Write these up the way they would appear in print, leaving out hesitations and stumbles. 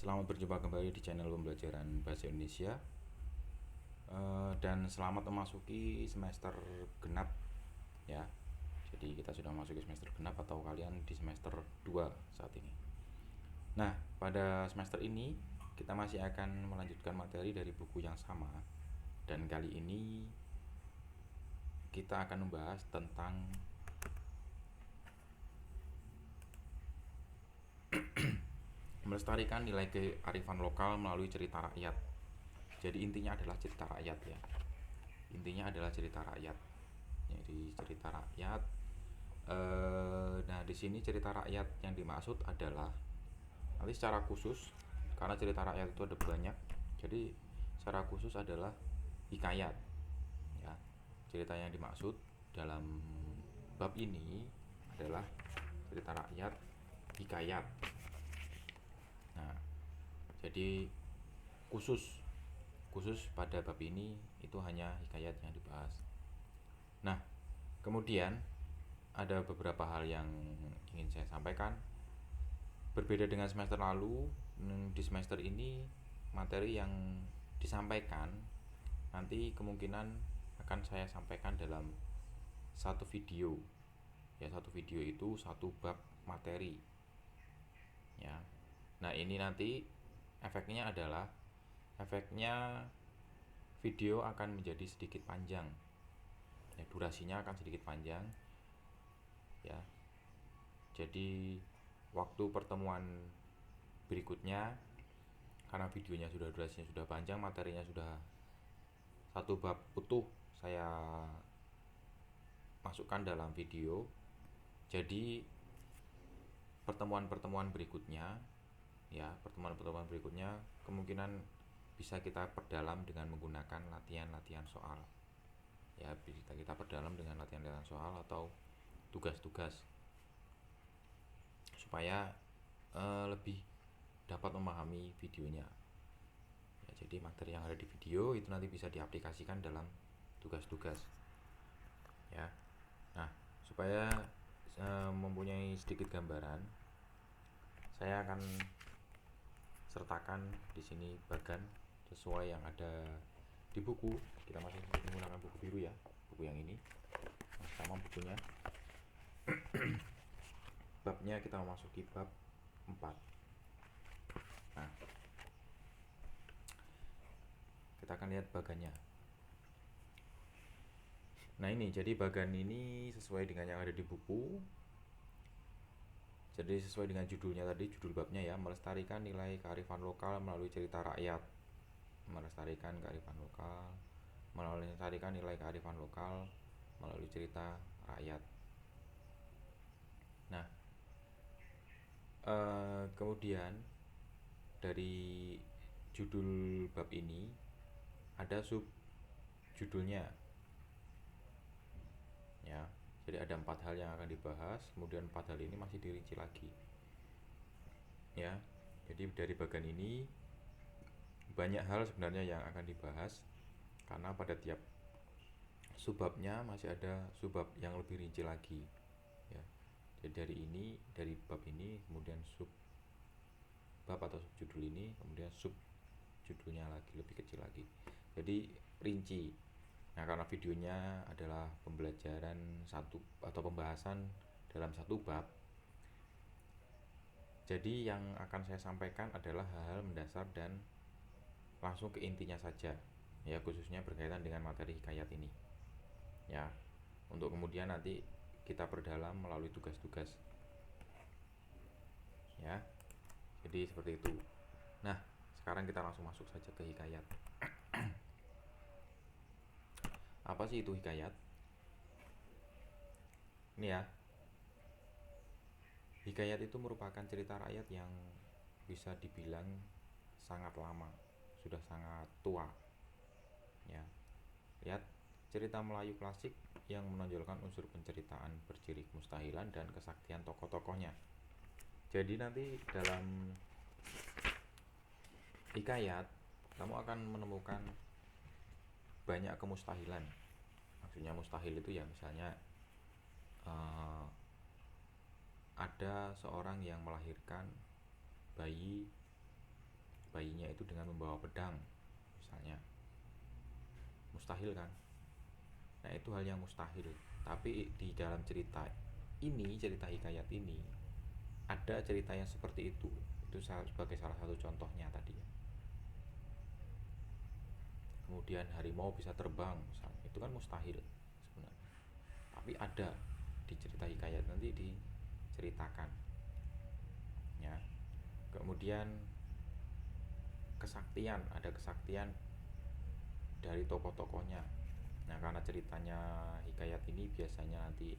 Selamat berjumpa kembali di channel pembelajaran bahasa Indonesia. Dan selamat memasuki semester genap ya. Jadi kita sudah memasuki semester genap atau kalian di semester 2 saat ini. Nah, pada semester ini kita masih akan melanjutkan materi dari buku yang sama. Dan kali ini kita akan membahas tentang melestarikan nilai kearifan lokal melalui cerita rakyat. Jadi intinya adalah cerita rakyat ya. Intinya adalah cerita rakyat. Jadi cerita rakyat. Nah, di sini cerita rakyat yang dimaksud adalah nanti secara khusus, karena cerita rakyat itu ada banyak. Jadi secara khusus adalah hikayat. Ya, cerita yang dimaksud dalam bab ini adalah cerita rakyat, hikayat. Nah, jadi khusus pada bab ini itu hanya hikayat yang dibahas. Nah, kemudian ada beberapa hal yang ingin saya sampaikan. Berbeda dengan semester lalu, di semester ini materi yang disampaikan nanti kemungkinan akan saya sampaikan dalam satu video. Ya, satu video itu satu bab materi. Ya. Nah, ini nanti efeknya video akan menjadi sedikit panjang. Ya, durasinya akan sedikit panjang. Ya. Jadi waktu pertemuan berikutnya, karena videonya durasinya sudah panjang, materinya sudah satu bab utuh saya masukkan dalam video. Jadi pertemuan-pertemuan berikutnya kemungkinan bisa kita perdalam dengan menggunakan latihan-latihan soal. Ya, bisa kita perdalam dengan latihan-latihan soal atau tugas-tugas supaya lebih dapat memahami videonya. Ya, jadi materi yang ada di video itu nanti bisa diaplikasikan dalam tugas-tugas. Ya. Nah, supaya mempunyai sedikit gambaran, saya akan sertakan di sini bagan sesuai yang ada di buku. Kita masih menggunakan buku biru ya, buku yang ini. Sama bukunya. Babnya kita memasuki bab 4. Nah, kita akan lihat bagannya. Nah, ini jadi bagan ini sesuai dengan yang ada di buku. Jadi sesuai dengan judulnya tadi, judul babnya ya, melestarikan nilai kearifan lokal melalui cerita rakyat. Melestarikan kearifan lokal, melestarikan nilai kearifan lokal melalui cerita rakyat. Nah, kemudian dari judul bab ini ada sub judulnya. Ya, jadi ada 4 hal yang akan dibahas, kemudian 4 hal ini masih dirinci lagi. Ya, jadi dari bagian ini banyak hal sebenarnya yang akan dibahas, karena pada tiap subbabnya masih ada subbab yang lebih rinci lagi. Ya, jadi dari bab ini kemudian sub bab atau subjudul ini, kemudian sub judulnya lagi lebih kecil lagi. Jadi rinci. Nah, karena videonya adalah pembelajaran satu atau pembahasan dalam satu bab, jadi yang akan saya sampaikan adalah hal-hal mendasar dan langsung ke intinya saja. Ya, khususnya berkaitan dengan materi hikayat ini. Ya, untuk kemudian nanti kita perdalam melalui tugas-tugas. Ya, jadi seperti itu. Nah, sekarang kita langsung masuk saja ke hikayat. Apa sih itu hikayat? Ini ya, hikayat itu merupakan cerita rakyat yang bisa dibilang sangat lama, sudah sangat tua. Ya, lihat cerita Melayu klasik yang menonjolkan unsur penceritaan berciri kemustahilan dan kesaktian tokoh-tokohnya. Jadi nanti dalam hikayat kamu akan menemukan banyak kemustahilan. Maksudnya mustahil itu ya misalnya ada seorang yang melahirkan bayi bayinya itu dengan membawa pedang misalnya. Mustahil kan? Nah itu hal yang mustahil. Tapi di dalam cerita ini, cerita hikayat ini, ada cerita yang seperti itu. Itu sebagai salah satu contohnya tadi. Kemudian harimau bisa terbang misalnya, itu kan mustahil sebenarnya. Tapi ada di cerita hikayat, nanti diceritakan ya. Kemudian kesaktian, ada kesaktian dari tokoh-tokohnya. Nah karena ceritanya hikayat ini biasanya nanti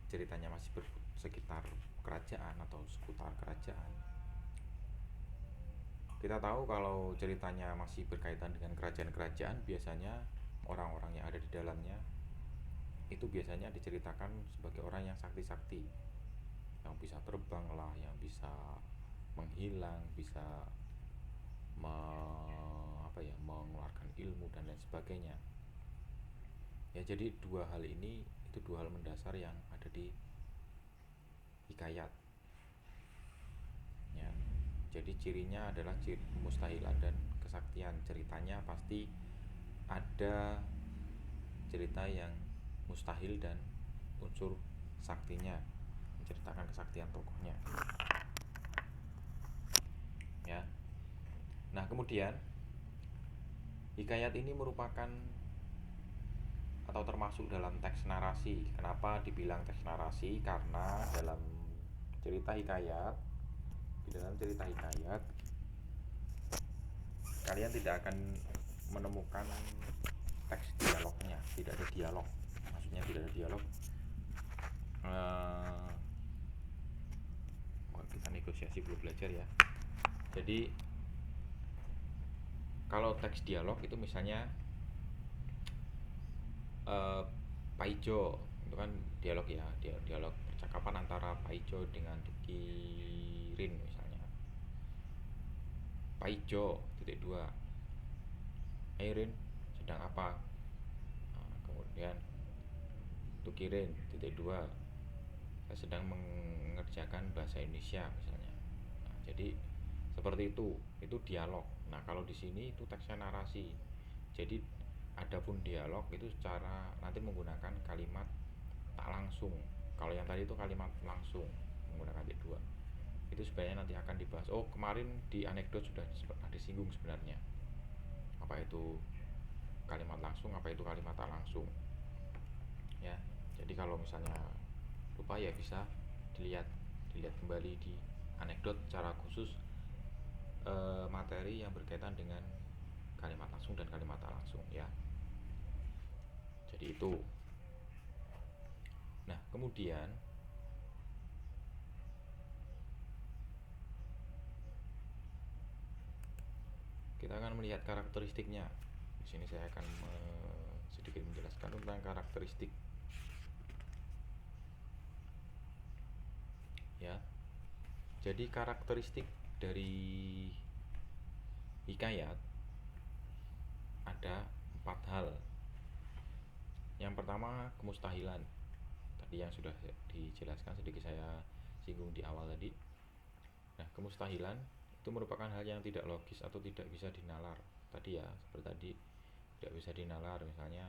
ceritanya masih sekitar kerajaan atau seputar kerajaan. Kita tahu kalau ceritanya masih berkaitan dengan kerajaan-kerajaan, biasanya orang-orang yang ada di dalamnya itu biasanya diceritakan sebagai orang yang sakti-sakti, yang bisa terbang lah, yang bisa menghilang, bisa mengeluarkan ilmu dan lain sebagainya. Ya jadi dua hal ini itu dua hal mendasar yang ada di hikayat. Ya. Jadi cirinya adalah kemustahilan dan kesaktian. Ceritanya pasti ada cerita yang mustahil dan unsur saktinya, menceritakan kesaktian tokohnya. Ya. Nah, kemudian hikayat ini merupakan atau termasuk dalam teks narasi. Kenapa dibilang teks narasi? Karena dalam cerita hikayat, di dalam cerita hikayat kalian tidak akan menemukan teks dialognya, tidak ada dialog. Maksudnya tidak ada dialog. Kita negosiasi belum belajar ya. Jadi kalau teks dialog itu misalnya Pak Ijo itu kan dialog ya, dialog percakapan antara Pak Ijo dengan Tukirin misalnya. Pak Ijo titik dua, Airin sedang apa? Nah, kemudian Tukirin titik dua, saya sedang mengerjakan bahasa Indonesia misalnya. Nah, jadi seperti itu dialog. Nah kalau di sini itu teksnya narasi. Jadi adapun dialog itu secara nanti menggunakan kalimat tak langsung. Kalau yang tadi itu kalimat langsung menggunakan titik dua. Itu sebenarnya nanti akan dibahas. Oh kemarin di anekdot sudah disinggung sebenarnya. Apa itu kalimat langsung, apa itu kalimat tak langsung. Ya. Jadi kalau misalnya lupa ya bisa dilihat kembali di anekdot secara khusus materi yang berkaitan dengan kalimat langsung dan kalimat tak langsung ya. Jadi itu. Nah, kemudian kita akan melihat karakteristiknya. Di sini saya akan sedikit menjelaskan tentang karakteristik. Ya. Jadi karakteristik dari hikayat ada 4 hal. Yang pertama kemustahilan. Tadi yang sudah dijelaskan sedikit saya singgung di awal tadi. Nah, kemustahilan itu merupakan hal yang tidak logis atau tidak bisa dinalar. Tadi ya, seperti tadi tidak bisa dinalar, misalnya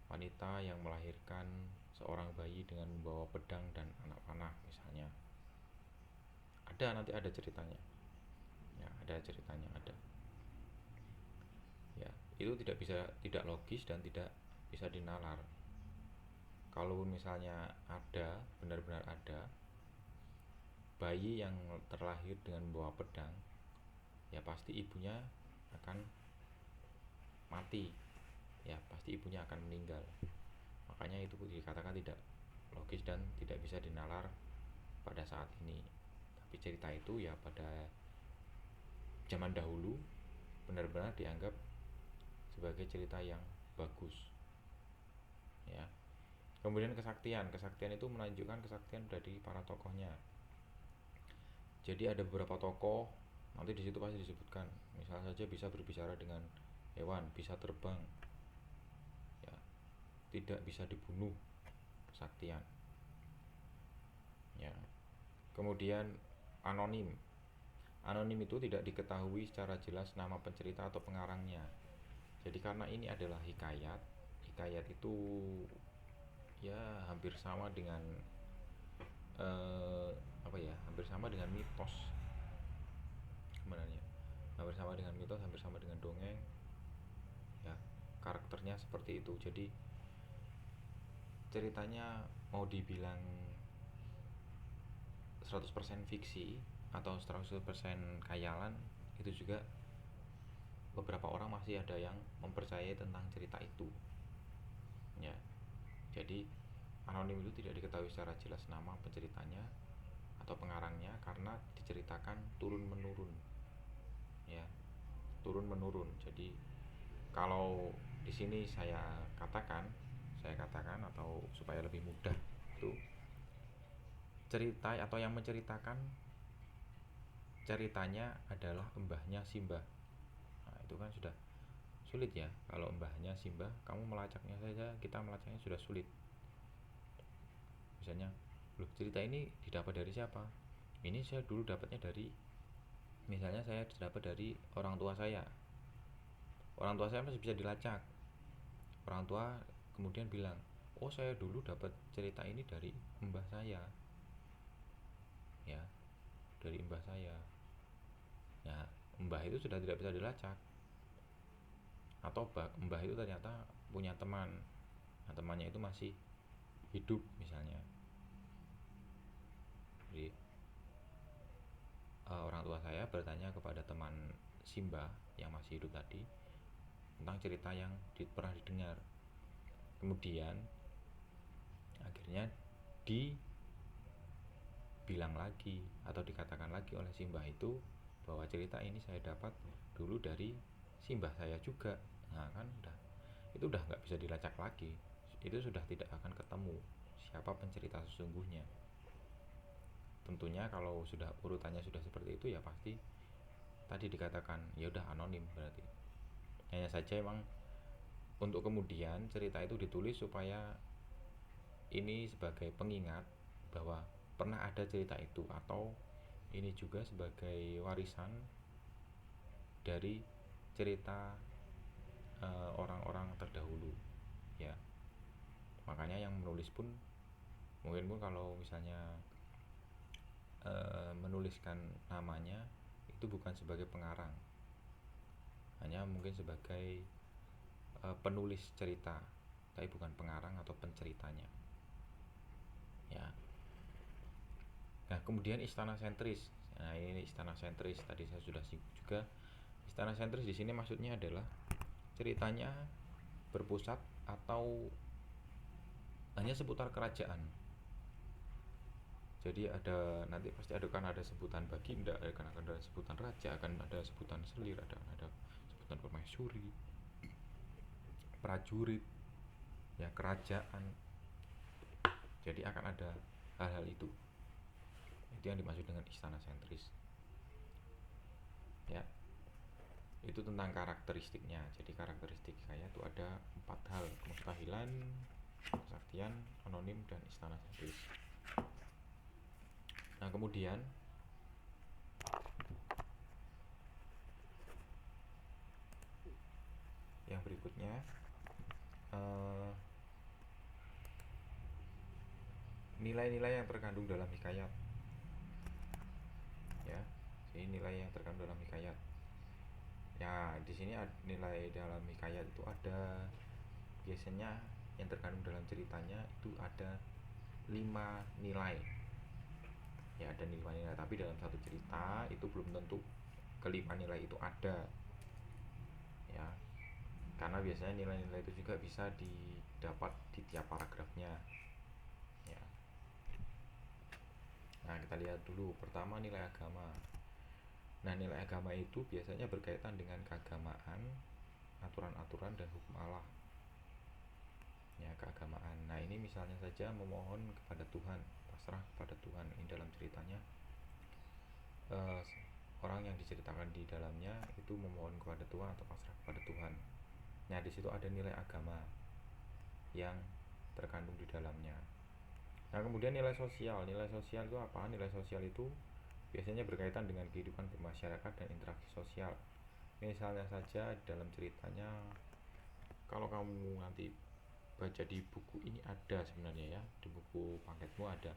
wanita yang melahirkan seorang bayi dengan membawa pedang dan anak panah misalnya. Nanti ada ceritanya. Ya, ada ceritanya ada. Ya, itu tidak logis dan tidak bisa dinalar. Kalau misalnya ada, benar-benar ada bayi yang terlahir dengan membawa pedang, ya pasti ibunya akan mati. Ya, pasti ibunya akan meninggal. Makanya itu dikatakan tidak logis dan tidak bisa dinalar pada saat ini. Tapi cerita itu ya pada zaman dahulu benar-benar dianggap sebagai cerita yang bagus. Ya. Kemudian kesaktian itu menunjukkan kesaktian dari para tokohnya. Jadi ada beberapa tokoh, nanti di situ pasti disebutkan. Misal saja bisa berbicara dengan hewan, bisa terbang, ya, tidak bisa dibunuh, kesaktian. Ya. Kemudian anonim. Anonim itu tidak diketahui secara jelas nama pencerita atau pengarangnya. Jadi karena ini adalah hikayat, hikayat itu ya hampir sama dengan apa ya, hampir sama dengan mitos sebenarnya, hampir sama dengan mitos, hampir sama dengan dongeng ya, karakternya seperti itu. Jadi ceritanya mau dibilang 100% fiksi atau 100% khayalan, itu juga beberapa orang masih ada yang mempercayai tentang cerita itu ya. Jadi anonim itu tidak diketahui secara jelas nama penceritanya atau pengarangnya karena diceritakan turun menurun ya, turun menurun. Jadi kalau di sini saya katakan atau supaya lebih mudah, itu cerita atau yang menceritakan ceritanya adalah mbahnya Simbah. Nah, itu kan sudah sulit ya. Kalau mbahnya Simbah, kamu melacaknya saja, kita melacaknya sudah sulit. Misalnya, loh, cerita ini didapat dari siapa? Ini saya dulu dapatnya dari, misalnya saya dapat dari orang tua saya. Orang tua saya masih bisa dilacak. Orang tua kemudian bilang, oh saya dulu dapat cerita ini dari mbah saya ya, dari mbah saya ya. Mbah itu sudah tidak bisa dilacak. Atau mbah itu ternyata punya teman, nah temannya itu masih hidup misalnya. Jadi orang tua saya bertanya kepada teman Simbah yang masih hidup tadi tentang cerita yang pernah didengar. Kemudian akhirnya dibilang lagi atau dikatakan lagi oleh Simbah itu bahwa cerita ini saya dapat dulu dari Simbah saya juga. Nah kan itu udah nggak bisa dilacak lagi, itu sudah tidak akan ketemu siapa pencerita sesungguhnya. Tentunya kalau sudah urutannya sudah seperti itu ya pasti tadi dikatakan ya udah anonim berarti. Hanya saja emang untuk kemudian cerita itu ditulis supaya ini sebagai pengingat bahwa pernah ada cerita itu, atau ini juga sebagai warisan dari cerita orang-orang terdahulu ya. Makanya yang menulis pun mungkin pun kalau misalnya menuliskan namanya itu bukan sebagai pengarang, hanya mungkin sebagai penulis cerita, tapi bukan pengarang atau penceritanya ya. Nah kemudian istana sentris. Nah ini istana sentris tadi saya sudah singgung juga. Istana sentris di sini maksudnya adalah ceritanya berpusat atau hanya seputar kerajaan. Jadi ada nanti pasti ada sebutan baginda, akan ada sebutan raja, akan ada sebutan selir, ada sebutan permaisuri, prajurit, ya kerajaan. Jadi akan ada hal-hal itu. Itu yang dimaksud dengan istana sentris. Ya, itu tentang karakteristiknya. Jadi karakteristik saya itu ada 4 hal: kemustahilan, kesaktian, anonim, dan istana sentris. Nah kemudian yang berikutnya nilai-nilai yang terkandung dalam hikayat ya. Ini nilai yang terkandung dalam hikayat ya. Di sini nilai dalam hikayat itu ada, biasanya yang terkandung dalam ceritanya itu ada 5 nilai ya. Ada 5 nilai, tapi dalam satu cerita itu belum tentu kelima nilai itu ada ya, karena biasanya nilai-nilai itu juga bisa didapat di tiap paragrafnya ya. Nah kita lihat dulu pertama nilai agama. Nah nilai agama itu biasanya berkaitan dengan keagamaan, aturan-aturan dan hukum Allah ya, keagamaan. Nah ini misalnya saja memohon kepada Tuhan, pasrah kepada Tuhan. Ini dalam ceritanya orang yang diceritakan di dalamnya itu memohon kepada Tuhan atau pasrah kepada Tuhan. Nah di situ ada nilai agama yang terkandung di dalamnya. Nah kemudian nilai sosial. Nilai sosial itu apa? Nilai sosial itu biasanya berkaitan dengan kehidupan bermasyarakat dan interaksi sosial. Misalnya saja dalam ceritanya, kalau kamu nanti baca di buku ini ada sebenarnya ya, di buku paketmu ada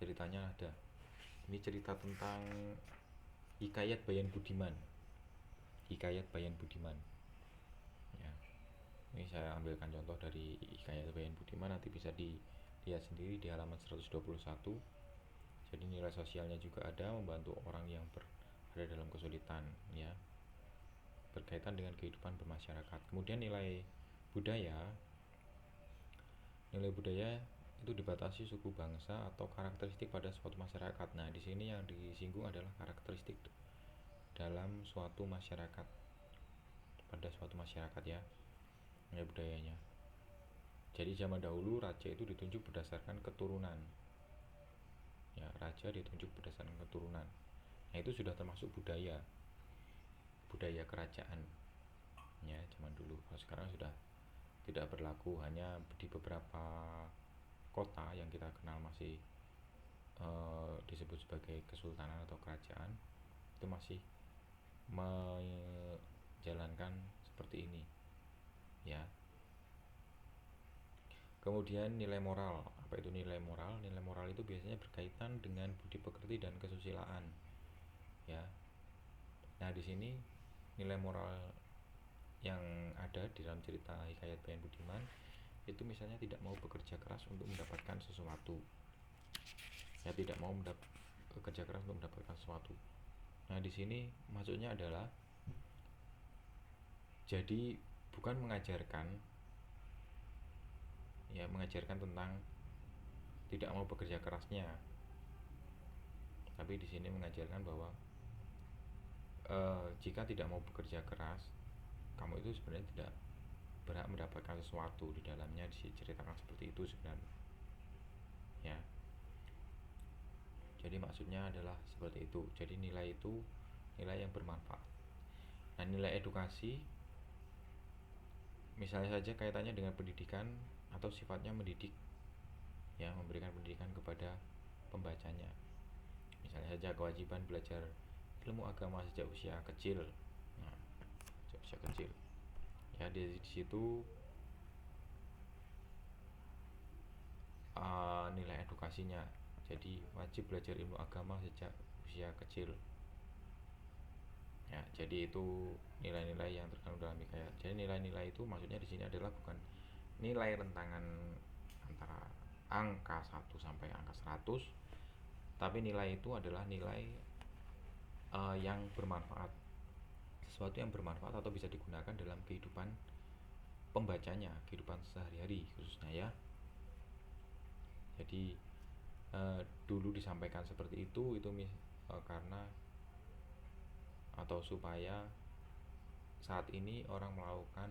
ceritanya ada. Ini cerita tentang Hikayat Bayan Budiman. Hikayat Bayan Budiman. Ya, ini saya ambilkan contoh dari Hikayat Bayan Budiman, nanti bisa dilihat sendiri di halaman 121. Jadi nilai sosialnya juga ada, membantu orang yang berada dalam kesulitan, ya, berkaitan dengan kehidupan bermasyarakat. Kemudian budaya, nilai budaya itu dibatasi suku bangsa atau karakteristik pada suatu masyarakat. Nah, di sini yang disinggung adalah karakteristik dalam suatu masyarakat, pada suatu masyarakat ya, nilai budayanya. Jadi zaman dahulu raja itu ditunjuk berdasarkan keturunan. Ya, raja ditunjuk berdasarkan keturunan. Nah, itu sudah termasuk budaya kerajaan. Ya, zaman dulu. Kalau sekarang sudah tidak berlaku, hanya di beberapa kota yang kita kenal masih disebut sebagai kesultanan atau kerajaan, itu masih menjalankan seperti ini, ya. Kemudian nilai moral. Apa itu nilai moral? Nilai moral itu biasanya berkaitan dengan budi pekerti dan kesusilaan, ya. Nah, di sini nilai moral yang ada di dalam cerita Hikayat Bayan Budiman itu misalnya tidak mau bekerja keras untuk mendapatkan sesuatu, ya, tidak mau bekerja keras untuk mendapatkan sesuatu. Nah, di sini maksudnya adalah, jadi bukan mengajarkan, ya, mengajarkan tentang tidak mau bekerja kerasnya, tapi di sini mengajarkan bahwa jika tidak mau bekerja keras, kamu itu sebenarnya tidak berhak mendapatkan sesuatu. Di dalamnya diceritakan seperti itu sebenarnya, ya. Jadi maksudnya adalah seperti itu. Jadi nilai itu nilai yang bermanfaat. Nah, nilai edukasi misalnya saja kaitannya dengan pendidikan atau sifatnya mendidik, ya, memberikan pendidikan kepada pembacanya. Misalnya saja kewajiban belajar ilmu agama sejak usia kecil. Nah, sejak usia kecil, ya, di situ nilai edukasinya. Jadi wajib belajar ilmu agama sejak usia kecil. Ya, jadi itu nilai-nilai yang terkandung dalam hikayat. Jadi nilai-nilai itu maksudnya di sini adalah bukan nilai rentangan antara angka 1 sampai angka 100, tapi nilai itu adalah nilai yang bermanfaat, sesuatu yang bermanfaat atau bisa digunakan dalam kehidupan pembacanya, kehidupan sehari-hari khususnya, ya. Jadi dulu disampaikan seperti itu karena atau supaya saat ini orang melakukan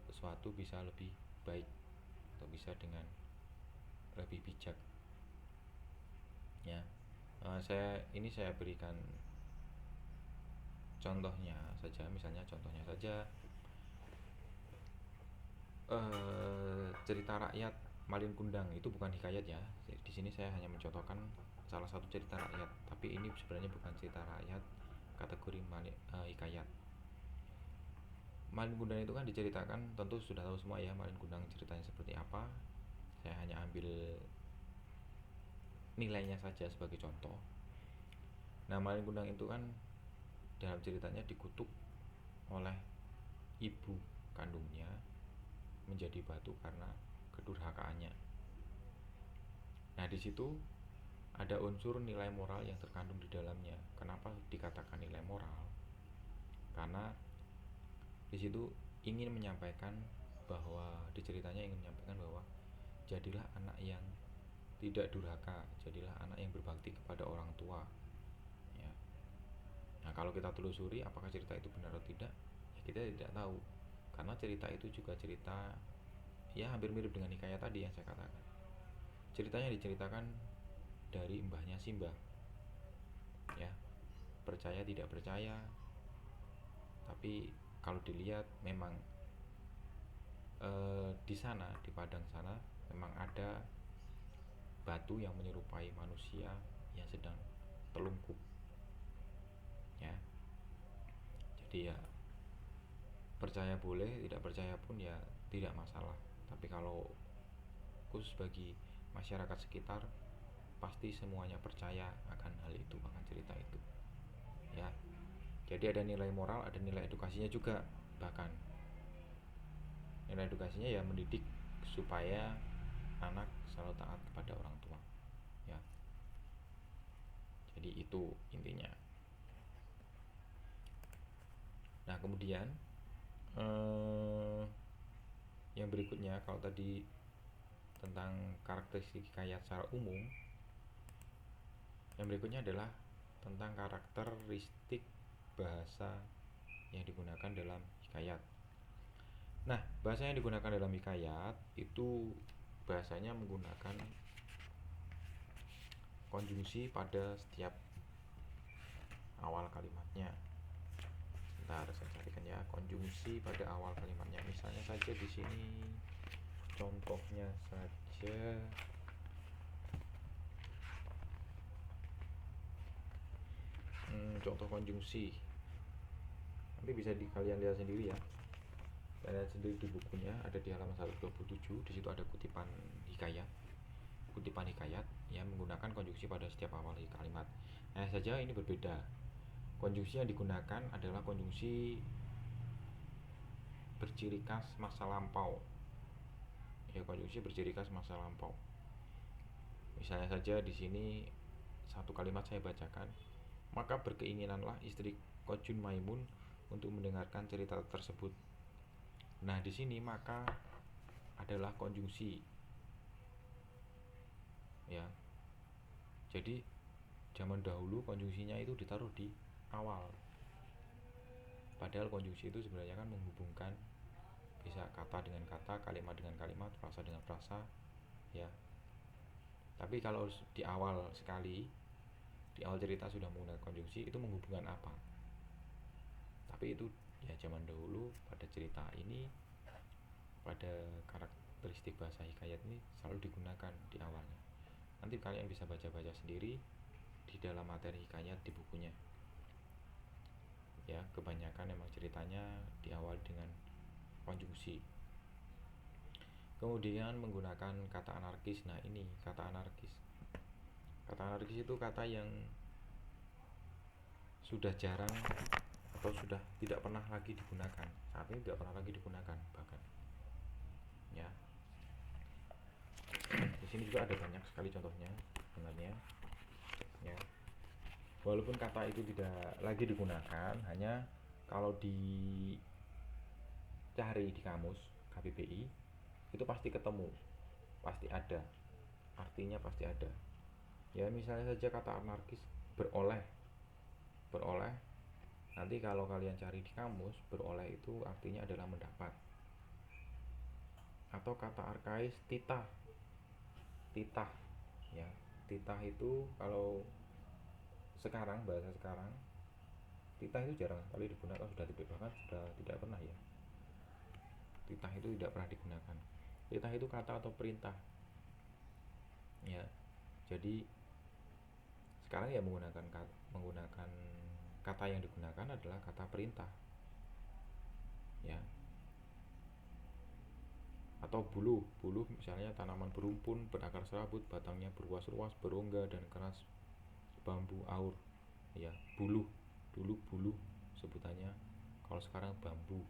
sesuatu bisa lebih baik atau bisa dengan lebih bijak, ya. Saya berikan contohnya saja, misalnya contohnya saja cerita rakyat Malin Kundang. Itu bukan hikayat, ya. Di sini saya hanya mencontohkan salah satu cerita rakyat, tapi ini sebenarnya bukan cerita rakyat kategori hikayat. Malin Kundang itu kan diceritakan, tentu sudah tahu semua ya Malin Kundang ceritanya seperti apa. Saya hanya ambil nilainya saja sebagai contoh. Nah, Malin Kundang itu kan dalam ceritanya dikutuk oleh ibu kandungnya menjadi batu karena kedurhakaannya. Nah, di situ ada unsur nilai moral yang terkandung di dalamnya. Kenapa dikatakan nilai moral? Karena di situ ingin menyampaikan bahwa di ceritanya ingin menyampaikan bahwa jadilah anak yang tidak durhaka, jadilah anak yang berbakti kepada orang tua, ya. Nah, kalau kita telusuri apakah cerita itu benar atau tidak, ya, kita tidak tahu, karena cerita itu juga cerita, ya, hampir mirip dengan hikayat tadi yang saya katakan. Ceritanya diceritakan dari mbahnya Simbah, ya, percaya tidak percaya, tapi kalau dilihat memang di sana, di padang sana, memang ada batu yang menyerupai manusia yang sedang telungkup ya. Jadi ya percaya boleh, tidak percaya pun ya tidak masalah. Tapi kalau khusus bagi masyarakat sekitar, pasti semuanya percaya akan hal itu, akan cerita itu ya. Jadi ada nilai moral, ada nilai edukasinya juga. Bahkan nilai edukasinya ya mendidik supaya anak selalu taat kepada orang tua ya. Jadi itu intinya. Nah kemudian yang berikutnya, kalau tadi tentang karakteristik hikayat secara umum, yang berikutnya adalah tentang karakteristik bahasa yang digunakan dalam hikayat. Nah, bahasa yang digunakan dalam hikayat itu bahasanya menggunakan konjungsi pada setiap awal kalimatnya. Bentar, saya carikan ya, konjungsi pada awal kalimatnya. Misalnya saja di sini, contohnya saja, contoh konjungsi. Nanti bisa kalian lihat sendiri ya. Lihat sendiri di bukunya, ada di halaman 127. Di situ ada kutipan hikayat. Kutipan hikayat yang menggunakan konjungsi pada setiap awal kalimat. Nah saja ini berbeda. Konjungsi yang digunakan adalah konjungsi berciri khas masa lampau. Ya, konjungsi berciri khas masa lampau. Misalnya saja di sini satu kalimat saya bacakan. Maka berkeinginanlah istri Qojun Maimun untuk mendengarkan cerita tersebut. Nah, di sini maka adalah konjungsi. Ya. Jadi zaman dahulu konjungsinya itu ditaruh di awal. Padahal konjungsi itu sebenarnya kan menghubungkan, bisa kata dengan kata, kalimat dengan kalimat, frasa dengan frasa, ya. Tapi kalau di awal sekali, di awal cerita sudah menggunakan konjungsi, itu menghubungkan apa? Tapi itu ya zaman dahulu pada cerita ini, pada karakteristik bahasa hikayat ini selalu digunakan di awalnya. Nanti kalian bisa baca-baca sendiri di dalam materi hikayat di bukunya. Ya, kebanyakan emang ceritanya diawali dengan konjungsi. Kemudian menggunakan kata anarkis. Nah ini kata anarkis. Kata anarkis itu kata yang sudah jarang atau sudah tidak pernah lagi digunakan. Saat ini tidak pernah lagi digunakan bahkan. Ya. Di sini juga ada banyak sekali contohnya sebenarnya. Ya. Walaupun kata itu tidak lagi digunakan, hanya kalau dicari di kamus KBBI itu pasti ketemu, pasti ada, artinya pasti ada. Ya misalnya saja kata anarkis, beroleh. Nanti kalau kalian cari di kamus, beroleh itu artinya adalah mendapat. Atau kata arkais, titah. Ya, titah itu kalau sekarang, bahasa sekarang, titah itu jarang kali digunakan, sudah tidak pernah ya. Titah itu tidak pernah digunakan. Titah itu kata atau perintah. Ya. Jadi sekarang ya menggunakan kata yang digunakan adalah kata perintah. Ya. Atau buluh misalnya tanaman berumpun, berakar serabut, batangnya berluas-luas, berongga dan keras, bambu aur. Ya, buluh. Dulu buluh sebutannya, kalau sekarang bambu.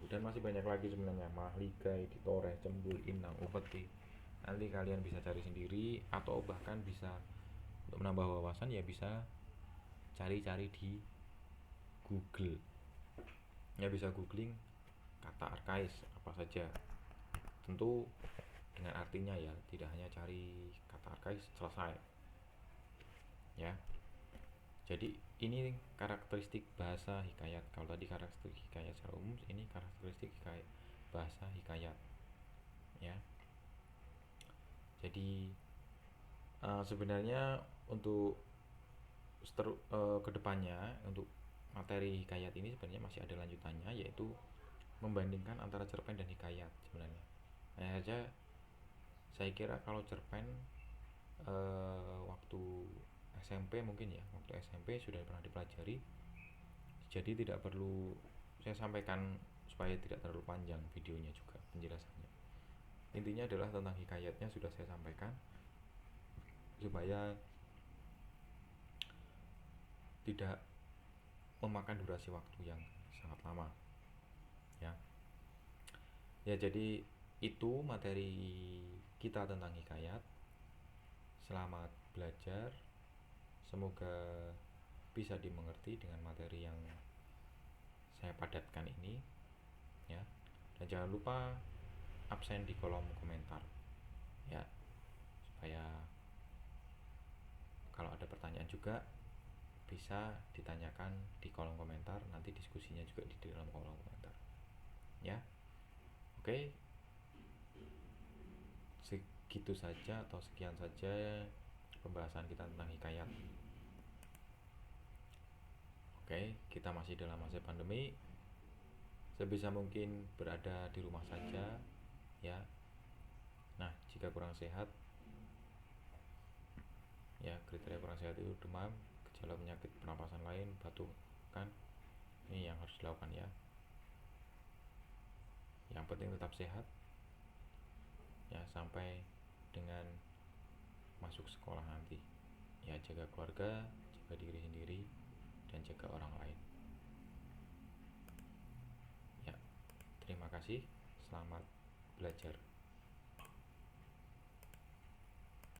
Dan masih banyak lagi sebenarnya, mahligai, ditoreh, cembul, inang, upeti. Nanti kalian bisa cari sendiri, atau bahkan bisa untuk menambah wawasan ya bisa cari-cari di Google. Ya bisa googling kata arkais apa saja. Tentu dengan artinya ya, tidak hanya cari kata arkais selesai. Ya. Jadi ini karakteristik bahasa hikayat. Kalau tadi karakteristik hikayat secara umum, ini karakteristik hikayat, bahasa hikayat. Ya. Jadi sebenarnya untuk kedepannya untuk materi hikayat ini sebenarnya masih ada lanjutannya, yaitu membandingkan antara cerpen dan hikayat sebenarnya. Hanya saja saya kira kalau cerpen waktu SMP mungkin ya, waktu SMP sudah pernah dipelajari, jadi tidak perlu saya sampaikan supaya tidak terlalu panjang videonya juga penjelasannya. Intinya adalah tentang hikayatnya sudah saya sampaikan supaya tidak memakan durasi waktu yang sangat lama ya. Ya, jadi itu materi kita tentang hikayat. Selamat belajar, semoga bisa dimengerti dengan materi yang saya padatkan ini ya. Dan jangan lupa absen di kolom komentar ya, supaya kalau ada pertanyaan juga bisa ditanyakan di kolom komentar, nanti diskusinya juga di dalam kolom komentar ya. Oke, segitu saja atau sekian saja pembahasan kita tentang hikayat. Oke, kita masih dalam masa pandemi, sebisa mungkin berada di rumah saja ya. Nah, jika kurang sehat ya, kriteria kurang sehat itu demam, gejala penyakit pernapasan lain, batuk kan, ini yang harus dilakukan ya. Yang penting tetap sehat ya, sampai dengan masuk sekolah nanti ya. Jaga keluarga, jaga diri sendiri, dan jaga orang lain ya. Terima kasih, selamat belajar.